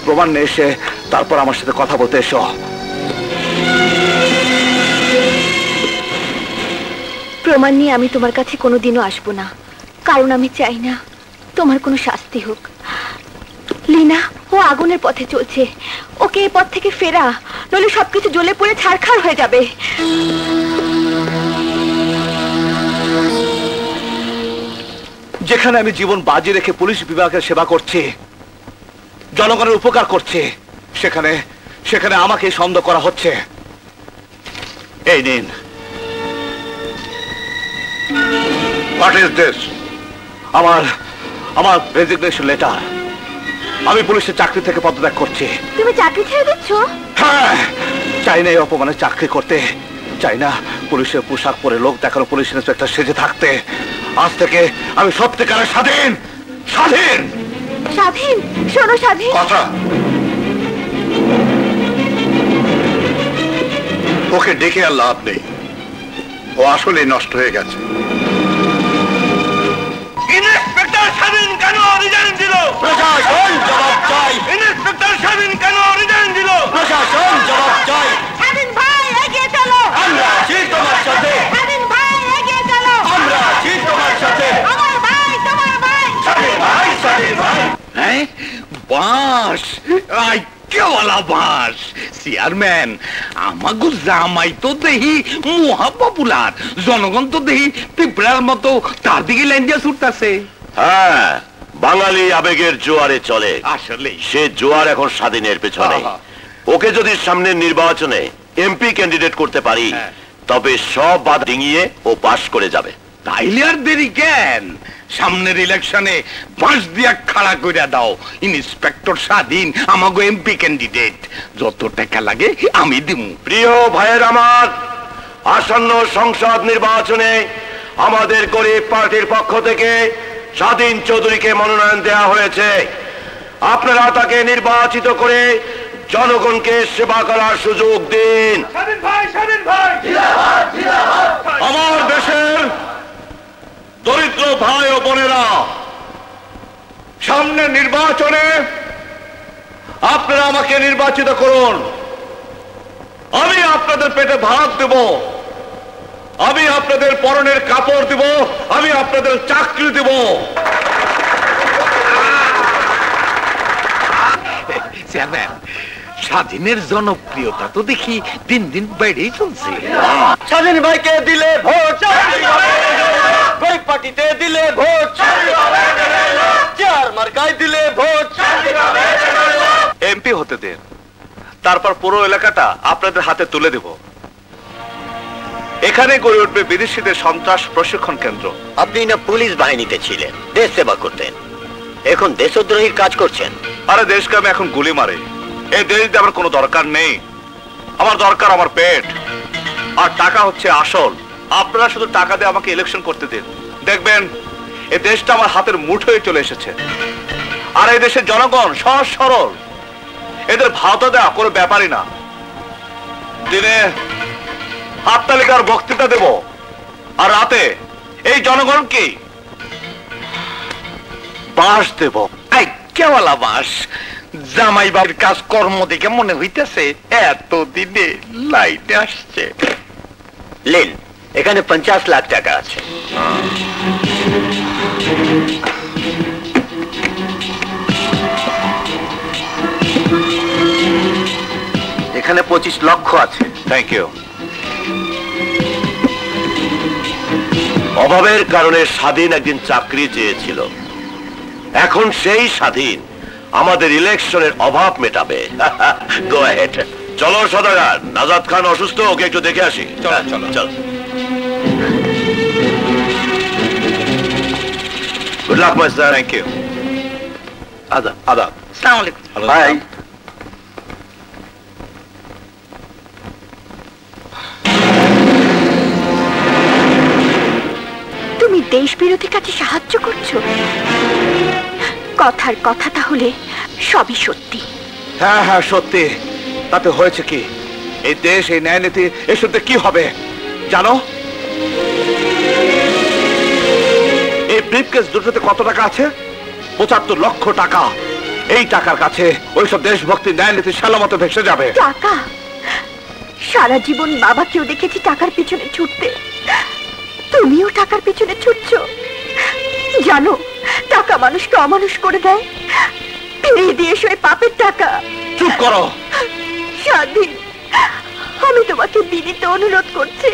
প্রমাণ নিয়ে এসে তারপর আমার সাথে কথা বলতে এসো। প্রমাণ নিয়ে আমি তোমার কাছে কোনোদিনও আসবো না, কারণ আমি চাই না তোমার কোনো শাস্তি হোক। লীনা, ও আগুনের পথে চলছে, ওকে এই পথ থেকে ফেরা, নইলে সবকিছু জ্বলে পুড়ে ছারখার হয়ে যাবে। যেখানে আমি জীবন বাজি রেখে পুলিশ বিভাগের সেবা করছি, জনগণের উপকার করছি, সেখানে সেখানে আমাকে সন্দেহ করা হচ্ছে। এই নিন। What is this? আমার রেজিগনেশন লেটার। আমি পুলিশের চাকরি থেকে পদত্যাগ করছি। তুমি চাকরি ছেড়ে দিচ্ছ? হ্যাঁ, চাই না এই অপমানে চাকরি করতে, চাই না পুলিশের পোশাক পরে লোক দেখানো পুলিশ ইন্সপেক্টর সেজে থাকতে। আজ থেকে আমি সত্যিকারের স্বাধীন। স্বাধীন স্বাধীন? শোনো স্বাধীন, কথা, ওকে ডেকে আর লাভ নেই, ও আসলে নষ্ট হয়ে গেছে। ইন্সপেক্টর স্বাধীন কেন রিজাইন দিল? প্রশাসন জবাব চাই। ইন্সপেক্টর স্বাধীন কেন রিজাইন দিল? প্রশাসন জবাব চাই। স্বাধীন ভাই এগিয়ে চলো। আমরা আছি তোমার সাথে। স্বাধীন ভাই এগিয়ে চলো। আমরা আছি তোমার সাথে। আমার ভাই, তোমার ভাই। স্বাধীন ভাই, স্বাধীন ভাই। হ্যাঁ, বাস, আইকেওয়ালা বাস। চেয়ারম্যান, আমাগো জামাই তো দেহি মহা পপুলার, জনগণ তো দেহি পিঁপড়ার মতো তার দিকে লাইন দিয়ে ছুটতাছে। হ্যাঁ, বাঙালি আবেগের জোয়ারে চলে। আসলে সে জোয়ার এখন স্বাধীনের পেছনে। ওকে যদি সামনের নির্বাচনে এমপি ক্যান্ডিডেট করতে পারি তবে সব বাধা ডিঙিয়ে ও পাশ করে যাবে। তাইলে আর দেরি কেন? সামনের ইলেকশনে বাঁশ দিয়া খাড়া করে দাও। ইন্সপেক্টর স্বাধীন আমাগো এমপি ক্যান্ডিডেট, যত টাকা লাগে আমি দিমু। প্রিয় ভাইয়ের আমার, আসন্ন সংসদ নির্বাচনে আমাদের গরিব পার্টির পক্ষ থেকে স্বাধীন চৌধুরীকে মনোনয়ন দেওয়া হয়েছে। আপনারা তাকে নির্বাচিত করে জনগণকে সেবা করার সুযোগ দিন। আমার দেশের দরিদ্র ভাই ও বোনেরা, সামনের নির্বাচনে আপনারা আমাকে নির্বাচিত করুন। আমি আপনাদের পেটে ভাত দেব, আমি আপনাদের পরনের কাপড় দেব, আমি আপনাদের চাকরি দেব। চেয়ারম্যান, স্বাধীনের জনপ্রিয়তা তো দেখি দিন দিন বেড়েই চলছে। স্বাধীন ভাইকে দিলে ভোট, গরিব পার্টিতে দিলে ভোট, চেয়ার মার্কায় দিলে ভোট। এমপি হতে দেন, তারপর পুরো এলাকাটা আপনাদের হাতে তুলে দেব। এখানে গড়ে উঠবে বিদেশিদের সন্ত্রাস প্রশিক্ষণ কেন্দ্র। আপনি না পুলিশ বাহিনীতে ছিলেন, দেশ সেবা করতেন, এখন দেশদ্রোহীর কাজ করছেন। আরে দেশকে আমি এখন গুলি মারে, এই দেশ দিয়ে আমার কোনো দরকার নেই। আমার দরকার আমার পেট, আর টাকা হচ্ছে আসল। আপনারা শুধু টাকা দিয়ে আমাকে ইলেকশন করতে দিন, দেখবেন এই দেশটা আমার হাতের মুঠোয় চলে এসেছে। আর এই দেশের জনগণ সহজ সরল, এদের ভাওতা দেওয়া কোনো ব্যাপারই না। দিনে হাততালিকার বক্তৃতা দেব, আর রাতে এই জনগণকে বাস দেব। এই কেওয়ালা বাস, জামাই বাড়ির কাজ কর্ম দেখে মনে হইতেছে এতদিনে লাইটে আসছে। লেন, এখানে 50 লাখ টাকা আছে। এখানে 25 লক্ষ আছে। Thank you. অভাবের কারণে স্বাধীন একদিন চাকরি চেয়েছিল, এখন সেই স্বাধীন আমাদের ইলেকশনের অভাব মেটাবে। Go ahead. চলো সদাগর, নাজাদ খান অসুস্থ, ওকে একটু দেখে আসি। চলো চলো চল। Good luck my sir. Thank you. আদাব। আদাব। আসসালামু আলাইকুম। বাই। তুমি দেশ বিরোধী কাজে সাহায্য করছো? কথার কথা তাহলে সবই সত্যি। হ্যাঁ হ্যাঁ সত্যি। তাতে হয়েছে কি? এই দেশ, এই ন্যায় নীতি, এসবতে কি হবে জানো? এই ব্রিফকেস দুটোতে কত টাকা আছে? 75 লক্ষ টাকা। এই টাকার কাছে ওইসব দেশভক্তি, ন্যায় নীতি সালামতে ভেসে যাবে। টাকা? সারা জীবন বাবাকেও দেখেছি টাকার পিছনে ছুটতে, তুমিও টাকার পিছনে ছুটছো। জানো, টাকা মানুষকে অমানুষ করে দেয়। ফিরিয়ে দিয়ে এসো এই পাপের টাকা। চুপ করো। স্বাধীন, আমি তোমাকে বিনীত অনুরোধ করছি,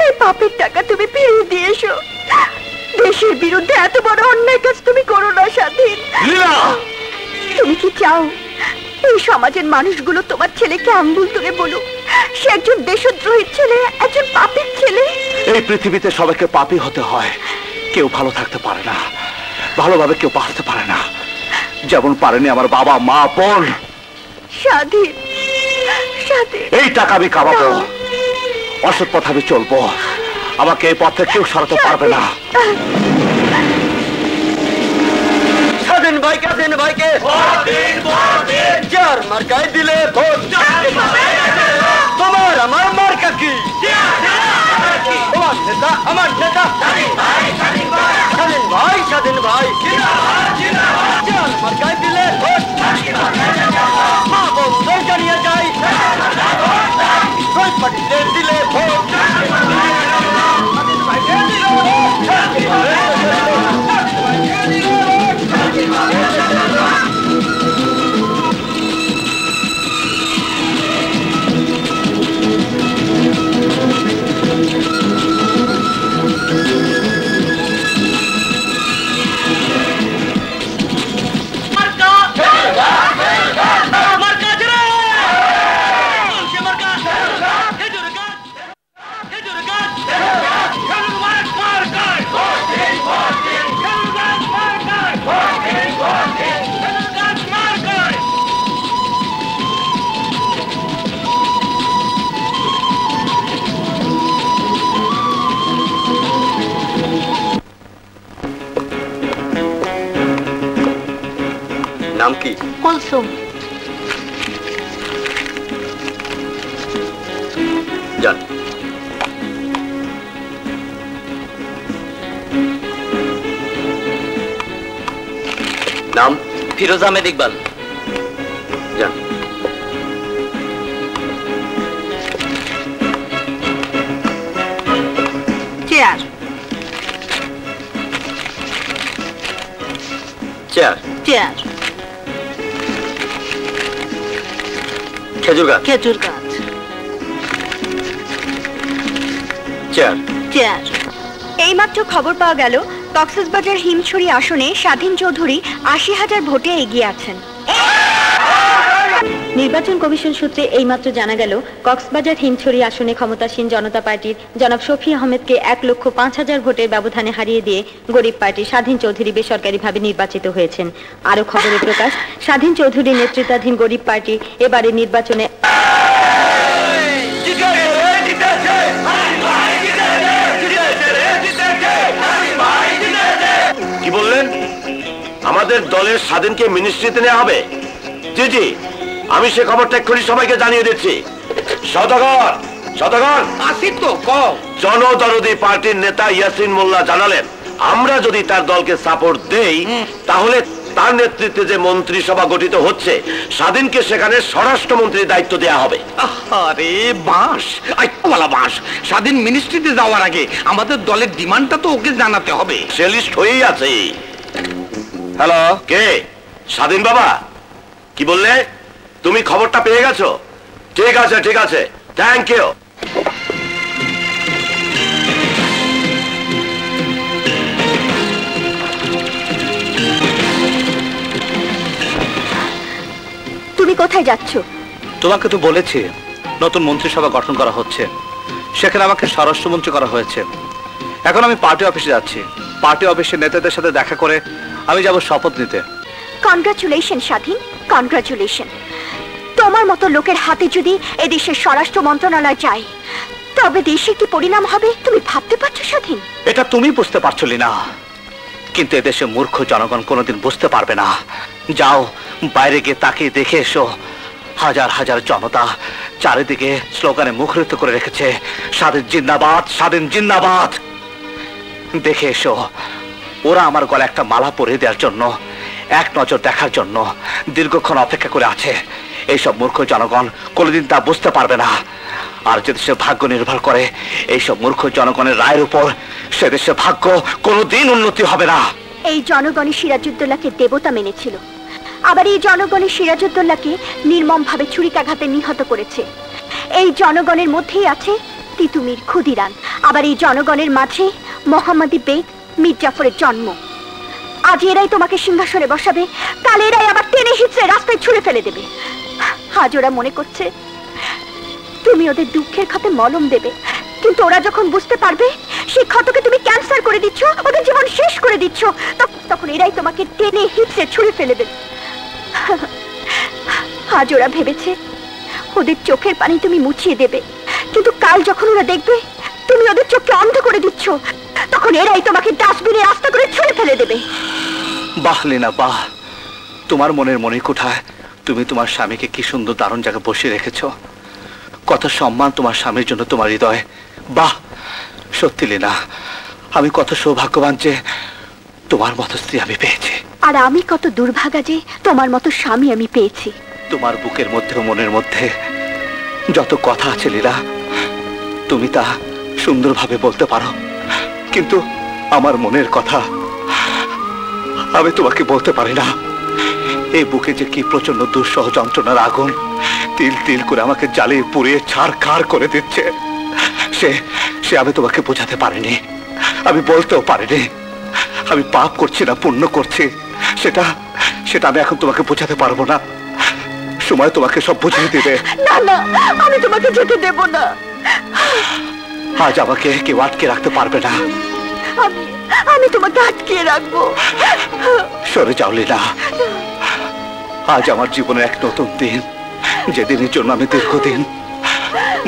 এই পাপের টাকা তুমি ফিরিয়ে দিয়ে এসো। দেশের বিরুদ্ধে এত বড় অন্যায় কাজ তুমি করো না স্বাধীন। লীলা, তুমি কি চাও এই সমাজের মানুষগুলো তোমার ছেলেকে আঙ্গুল তুলে বলুক সে একজন দেশদ্রোহীর ছেলে, একজন পাপীর ছেলে? এই পৃথিবীতে সবাইকে পাপী হতে হয়, কেউ ভালো থাকতে পারে না, ভালোভাবে কেউ বাঁচতে পারে না, যেমন পারেনি আমার বাবা, মা, বোন। স্বাধীন, স্বাধীন, এই টাকা আমি কামাবো, অসৎ পথে আমি চলবো, আমাকে এই পথে কেউ সরাতে পারবে না। স্বাধীন ভাইকে, স্বাধীন ভাইকে চার মার্কায় দিলে ভোট। তোমার আমার মার্কা কি? তোমার নেতা আমার নেতা স্বাধীন ভাই, স্বাধীন ভাই চার মার্কায় দিলে ভোট। মা বোনদের জানিয়ে যাই, গরিব পার্টিতে দিলে ভোট। কি? কুলসুম। যান। নাম? ফিরোজ আহমেদ ইকবাল। যান। চেয়ার। চেয়ার। চেয়ার। খেজুর গাছ। খেজুর গাছ। চেয়ার। চেয়ার। এইমাত্র খবর পাওয়া গেল কক্সবাজার হিমছড়ি আসনে স্বাধীন চৌধুরী ৮০,০০০ ভোটে এগিয়ে আছেন। নির্বাচন কমিশন সূত্রে এইমাত্র জানা গেল কক্সবাজার হিমছড়ি আসনে ক্ষমতাসীন জনতা পার্টির জনাব শফি আহমেদকে ১,৫,০০০ ভোটের ব্যবধানে হারিয়ে দিয়ে গরিব পার্টি স্বাধীন চৌধুরী বেসরকারিভাবে নির্বাচিত হয়েছেন। আরো খবরে প্রকাশ, স্বাধীন চৌধুরী নেতৃত্বাধীন গরিব পার্টি এবারে নির্বাচনে কি বললেন? আমাদের দলের স্বাধীনকে মিনিস্ট্রিতে নেওয়া হবে? জি জি, আমি সে খবরটা এক্ষুনি সবাইকে জানিয়ে দিচ্ছি। সদাগর সদাগর আসি তো কও। জনদরদি পার্টির নেতা ইয়াসিন মোল্লা জানালেন আমরা যদি তার দলকে সাপোর্ট দেই তাহলে তার নেতৃত্বে যে মন্ত্রিসভা গঠিত হচ্ছে স্বাধীনকে সেখানে স্বরাষ্ট্রমন্ত্রীর দায়িত্ব দেওয়া হবে। আরে বাস, আইওয়ালা বাস। স্বাধীন মিনিস্ট্রিতে যাওয়ার আগে আমাদের দলের ডিমান্ডটা তো ওকে জানাতে হবে। সে লিস্ট হয়েই আছে। হ্যালো, কে? স্বাধীন বাবা, কি বললে? তুমি খবরটা পেয়ে গেছো? ঠিক আছে ঠিক আছে, থ্যাংক ইউ। তুমি কোথায় যাচ্ছ? তোমাকে তো বলেছি নতুন মন্ত্রিসভা গঠন করা হচ্ছে, সেখানে আমাকে স্বরাষ্ট্রমন্ত্রী করা হয়েছে। এখন আমি পার্টি অফিসে যাচ্ছি। পার্টি অফিসের নেতাদের সাথে দেখা করে আমি যাব শপথ নিতে। কনগ্রাচুলেশন স্বাধীন, কনগ্রাচুলেশন। তোমার মতো লোকের হাতে যদি এদেশের স্বরাষ্ট্র মন্ত্রণালয় যায় তবে দেশে কি পরিণাম হবে তুমি ভাবতে পারছো স্বাধীন? এটা তুমি বুঝতে পারছো না, কিন্তু এদেশে মূর্খ জনগণ কোনোদিন বুঝতে পারবে না। যাও বাইরে গিয়ে তাকিয়ে দেখে এসো, হাজার হাজার জনতা চারিদিকে স্লোগানে মুখরিত করে রেখেছে স্বাধীন জিন্দাবাদ, স্বাধীন জিন্দাবাদ। দেখে এসো, ওরা আমার গলা একটা মালা পরিয়ে দেওয়ার জন্য, এক নজর দেখার জন্য দীর্ঘক্ষণ অপেক্ষা করে আছে। এইসব মূর্খ জনগণ কোনোদিন তা বুঝতে পারবে না। আর যে দেশের ভাগ্য নির্ভর করে এইসব মূর্খ জনগণের রায়ের উপর, সে দেশের ভাগ্য কোনোদিন উন্নতি হবে না। এই জনগণই সিরাজউদ্দৌলাকে দেবতা মেনেছিল, আবার এই জনগণই সিরাজউদ্দৌলাকে নির্মমভাবে ছুরিকাঘাতে নিহত করেছে। এই জনগণের মধ্যেই আছে তিতুমির, ক্ষুদিরাম, আবার এই জনগণের মাঝে মোহাম্মদী বেগ, মীর জাফরের জন্ম। আজ এরাই তোমাকে সিংহাসনে বসাবে, কাল এরাই আবার টেনে হিচড়ে রাস্তায় ছুঁড়ে ফেলে দেবে। আজ ওরা মনে করছে তুমি ওদের দুঃখের ক্ষতে মলম দেবে, কিন্তু ওরা যখন বুঝতে পারবে সেই ক্ষতকে তুমি ক্যান্সার করে দিচ্ছ, ওদের জীবন শেষ করে দিচ্ছ, তখন এরাই তোমাকে টেনে হিচড়ে ছুঁড়ে ফেলে দেবে। আজ ওরা ভেবেছে ওদের চোখের পানি তুমি মুছিয়ে দেবে, কিন্তু কাল যখন ওরা দেখবে তুমি ওদের চোখকে অন্ধ করে দিচ্ছ, তখন এরাই তোমাকে ডাস্টবিনে রাস্তা করে ছুঁড়ে ফেলে দেবে। বাহ লীনা বাহ, তোমার মনের মণিকোঠায় তুমি তোমার স্বামীকে কি সুন্দর দারুণ জায়গায় বসিয়ে রেখেছ। কত সম্মান তোমার স্বামীর জন্য তোমার হৃদয়ে। বাহ, সত্যি লীনা, আমি কত সৌভাগ্যবান যে তোমার মতো স্ত্রী আমি পেয়েছি। আর আমি কত দুর্ভাগা যে তোমার মতো স্বামী আমি পেয়েছি। তোমার বুকের মধ্যে ও মনের মধ্যে যত কথা আছে লীলা, তুমি তা সুন্দরভাবে বলতে পারো, কিন্তু আমার মনের কথা আমি তোমাকে বলতে পারি না। এই বুকে যে কি প্রচন্ড দুঃসহ যন্ত্রণার আগুন তিল তিল করে আমাকে জ্বালিয়ে পুড়িয়ে ছারখার করে দিচ্ছে, সে আমি তোমাকে বোঝাতে পারিনি, আমি বলতেও পারিনি। আমি পাপ করছি না পুণ্য করছি সেটা আমি এখন তোমাকে বোঝাতে পারবো না। সময় তোমাকে সব বুঝিয়ে দিবে। না না, আমি তোমাকে যেতে দেব না। আজ আমাকে কেউ আটকে রাখতে পারবে না। আমি তোমাকে আটকে রাখবো। সরে যাও লীলা, আজ আমার জীবনের এক নতুন দিন, যেদিনের জন্য আমি দীর্ঘদিন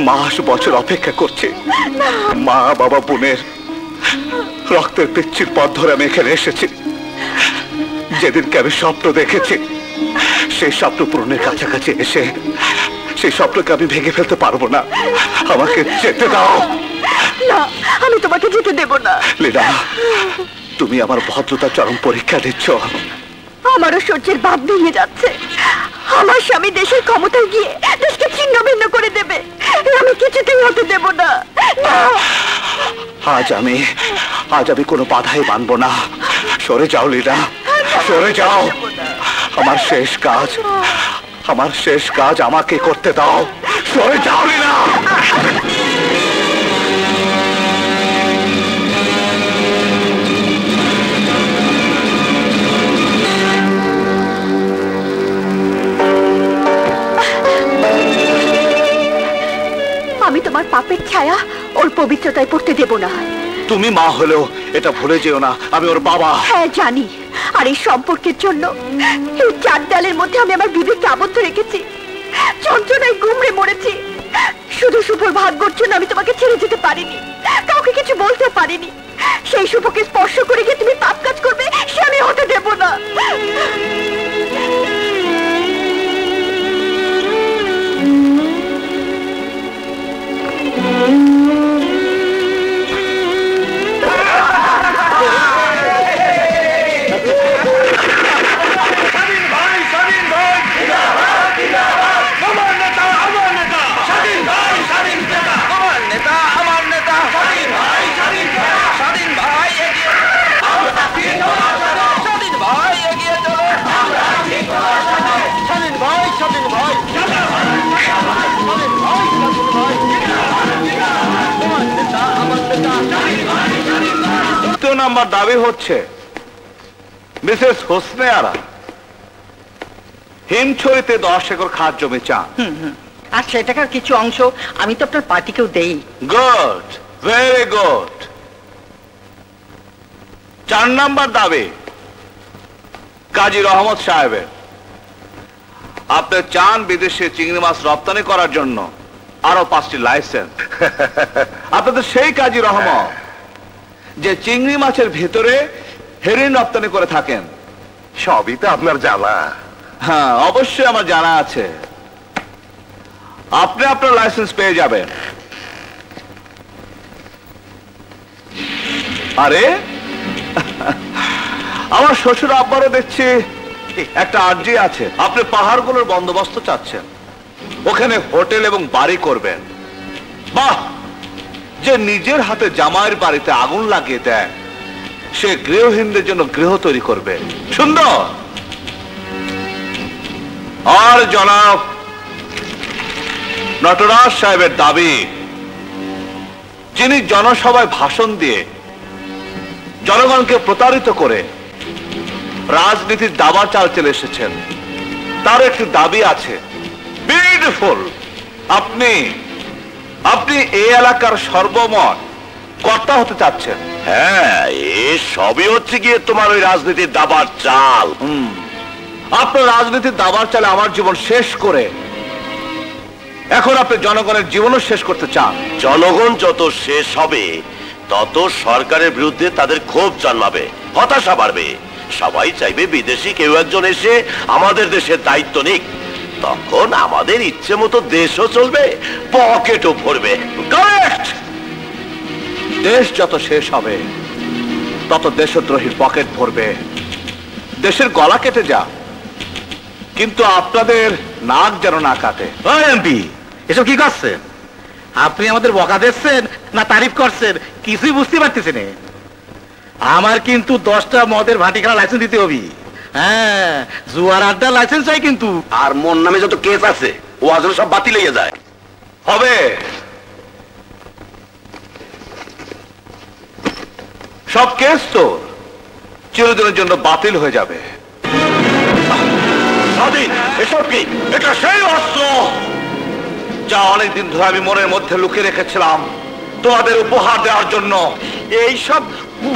মাস বছর অপেক্ষা করছি। মা বাবা বোনের রক্তের পিচ্ছির পথ ধরে আমি এখানে এসেছি। যেদিনকে আমি স্বপ্ন দেখেছি সেই স্বপ্ন পূরণের কাছাকাছি এসে সেই স্বপ্নকে আমি ভেঙে ফেলতে পারবো না। আমাকে যেতে দাও। না, আমি তোমাকে যেতে দেব না। লীলা, তুমি আমার ভদ্রতা চরম পরীক্ষা দিচ্ছ। আমারও সহ্যের বাদ ভেঙে যাচ্ছে। আমার স্বামী দেশের ক্ষমতায় গিয়ে দেশকে ছিন্ন ভিন্ন করে দেবে, আমি কিছুতেই হতে দেব না। আজ আমি কোনো বাধাই মানবো না। সরে যাও লীলা, সরে যাও। আমার শেষ কাজ আমাকে করতে দাও। সরে যাও লীলা। আমি তোমার পাপের ছায়া ওর পবিত্রতায় পড়তে দেব না। তুমি মা হলেও এটা ভুলে যেও না আমি ওর বাবা। হ্যাঁ জানি, আর এই সম্পর্কের জন্য এই চার দেয়ালের মধ্যে আমি আমার বিবেককে আবদ্ধ রেখেছি, যন্ত্রণায় গুমড়ে মরেছি। শুধু শুভর ভাগ্যর জন্য আমি তোমাকে ছেড়ে যেতে পারিনি, কাউকে কিছু বলতে পারিনি। সেই শুভকে স্পর্শ করে গিয়ে তুমি পাপ কাজ করবে, সে আমি হতে দেব না। নাম্বার দাবি হচ্ছে মিসেস হোসনে আরা হিমছড়িতে 10 একর খাস জমি চান। আর সেটাকার কিছু অংশ আমি তো আপনার পার্টিকেও দেই। Good, very good. 4 নাম্বার দাবি কাজী রহমত সাহেবের। আপনি চান বিদেশে চিংড়ি মাছ রপ্তানি করার জন্য আরো 5টি লাইসেন্স। আপনাদের সেই কাজী রহমত যে চিংড়ি মাছের ভেতরে হেরিন রপ্তানি করে থাকেন। সবই তো আপনার জানা। হ্যাঁ, অবশ্যই আমার জানা আছে। আপনি আপনার লাইসেন্স পেয়ে যাবেন। আরে আমার শ্বশুর আব্বারও দেখছি একটা আর্জি আছে। আপনি পাহাড়গুলোর বন্দোবস্ত চাচ্ছেন, ওখানে হোটেল এবং বাড়ি করবেন। বাহ, যে নিজের হাতে জামাইয়ের বাড়িতে আগুন লাগিয়ে দেয় সে গৃহহীনদের জন্য গৃহ তৈরি করবে। সুন্দর। আর জনাব নটরাজ সাহেবের দাবি, যিনি জনসভায় ভাষণ দিয়ে জনগণকে প্রতারিত করে রাজনীতির দাবার চাল চলে এসেছেন, তার একটি দাবি আছে। বিউটিফুল। আপনি এই এলাকার সর্বময় কর্তা হতে চাচ্ছেন। হ্যাঁ, এ সবই হচ্ছে গিয়ে তোমার ওই রাজনীতির দাবার চাল। আপনার রাজনীতির দাবার চালে আমার জীবন শেষ করে এখন আপনি জনগণের জীবনও শেষ করতে চান। জনগণ যত শেষ হবে তত সরকারের বিরুদ্ধে তাদের ক্ষোভ জন্মাবে, হতাশা বাড়বে। সবাই চাইবে বিদেশি কেউ একজন এসে আমাদের দেশের দায়িত্ব নিক। তখন আমাদের ইচ্ছে মতো দেশও চলবে, পকেটও ভরবে। কারেক্ট। দেশ যত শেষ হবে তত দেশদ্রোহীর পকেট ভরবে, দেশের গলা কেটে যা, কিন্তু আপনাদের নাক যেন না কাটে। এমপি, এসব কি করছেন? আপনি আমাদের বকা দিচ্ছেন না তারিফ করছেন কিছুই বুঝতে পারতেছি না। আমার কিন্তু 10টা মদের ভাটি খেলা লাইসেন্স দিতে হবে। হ্যাঁ, জুয়ার আড্ডার লাইসেন্স চাই কিন্তু। আর মন নামে যত কেস আছে ও আজ সব বাতিল হয়ে যায়। হবে। সব কেস তো চিরদিনের জন্য বাতিল হয়ে যাবে। স্বাধীন, এসব কি? এটা সেই অস্ত্র যা অনেকদিন ধরে আমি মনের মধ্যে লুকিয়ে রেখেছিলাম তোমাদের উপহার দেওয়ার জন্য। এইসব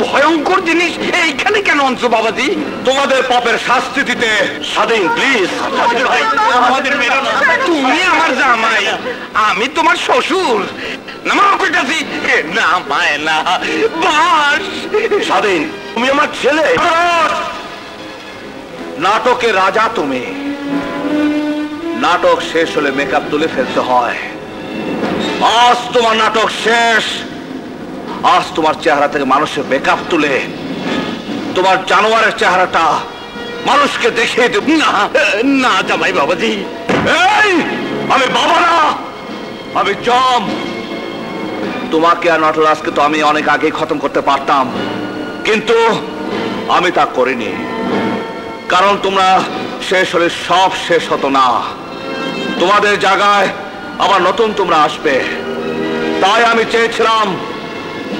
ভয়ঙ্কর জিনিস এইখানে কেন আনছো বাবাজি? তোমাদের পাপের শাস্তি দিতে। স্বাধীন, প্লিজ। আমাদের মেরো না। তুমি আমার জামাই, আমি তোমার শ্বশুর। নামাও পেটাছি। না মায় না, বাস। স্বাধীন, তুমি আমার ছেলে। নাটকের রাজা তুমি, নাটক শেষ হলে মেকআপ তুলে ফেলতে হয়। আজ তোমার নাটক শেষ। আজ তোমার চেহারা থেকে মানুষের মেকআপ তুলে তোমার জানোয়ারের চেহারাটা মানুষকে দেখিয়ে দেব। না না জামাই বাবাজি, এই আমি বাবা না, আমি জম। তোমাকে আর নটরাজকে তো আমি অনেক আগে খতম করতে পারতাম, কিন্তু আমি তা করিনি। কারণ তোমরা শেষ হলে সব শেষ হতো না, তোমাদের জায়গায় আবার নতুন তোমরা আসবে। তাই আমি চেয়েছিলাম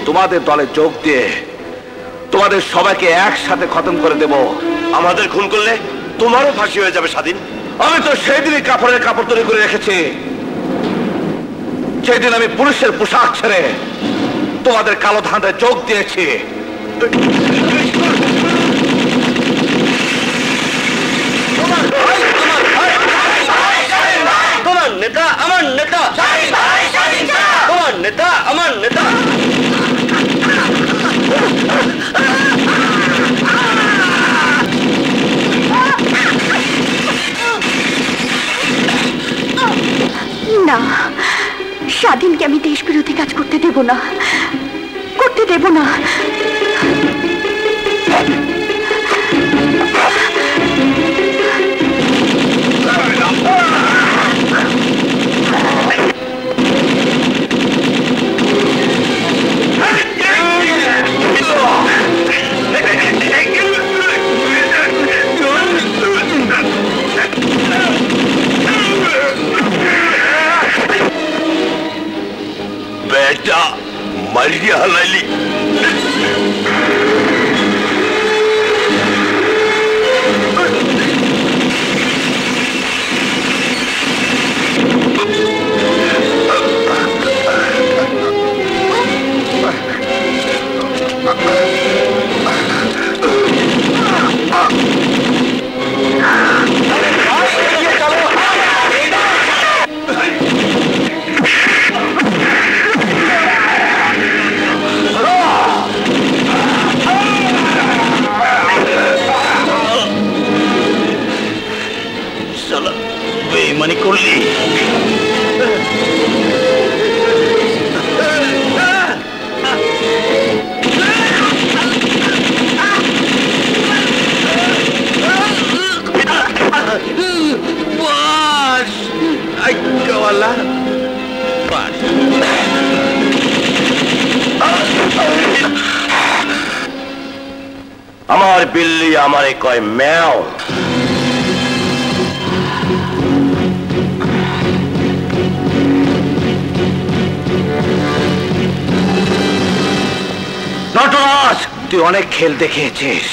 তোমাদের দলে যোগ দিয়ে তোমাদের সবাইকে একসাথে খতম করে দেব। আমাদের খুন করলে তোমারও ফাঁসি হয়ে যাবে স্বাধীন। আমি তো সেই দিনই কাপড়ের কাপড় তৈরি করে রেখেছি। সেদিন আমি পুলিশের পোশাক ছেড়ে তোমাদের কালো ধাঁধায় যোগ দিয়েছি। তোমার নেতা আমার নেতা, তোমার নেতা আমার নেতা। না, স্বাধীনকে আমি দেশ বিরোধী কাজ করতে দেব না, করতে দেব না। बेटा मरिया हलाली। বেইমানি করলি। বাস আইকাওয়ালা বাস। আমার বিল্লি আমারে কয় ম্যাও। নটরাজ, তুই অনেক খেল দেখিয়েছিস,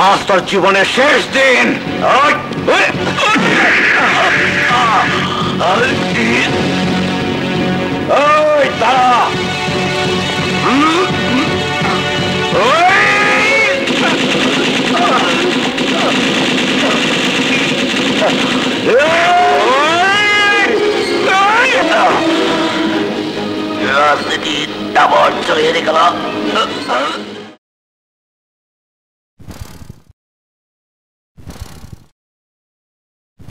আজ তোর জীবনের শেষ দিন। ওই দাঁড়া। রাজনীতি তেমন চলে গেল।